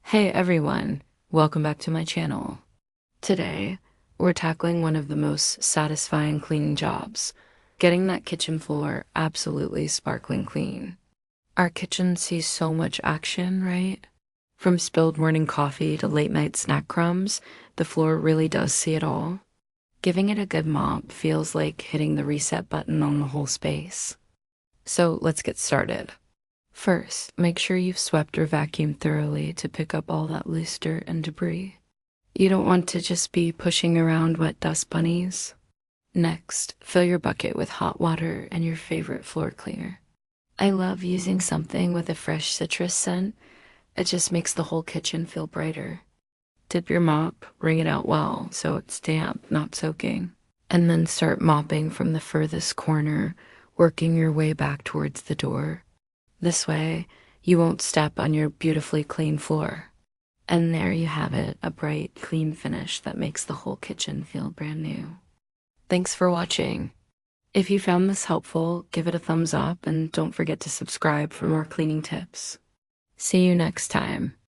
Hey everyone, welcome back to my channel. Today, we're tackling one of the most satisfying cleaning jobs, getting that kitchen floor absolutely sparkling clean. Our kitchen sees so much action, right? From spilled morning coffee to late night snack crumbs, the floor really does see it all. Giving it a good mop feels like hitting the reset button on the whole space. So let's get started. First, make sure you've swept or vacuumed thoroughly to pick up all that loose dirt and debris. You don't want to just be pushing around wet dust bunnies. Next, fill your bucket with hot water and your favorite floor cleaner. I love using something with a fresh citrus scent. It just makes the whole kitchen feel brighter. Dip your mop, wring it out well so it's damp, not soaking. And then start mopping from the furthest corner, working your way back towards the door. This way, you won't step on your beautifully clean floor. And there you have it, a bright, clean finish that makes the whole kitchen feel brand new. Thanks for watching. If you found this helpful, give it a thumbs up and don't forget to subscribe for more cleaning tips. See you next time.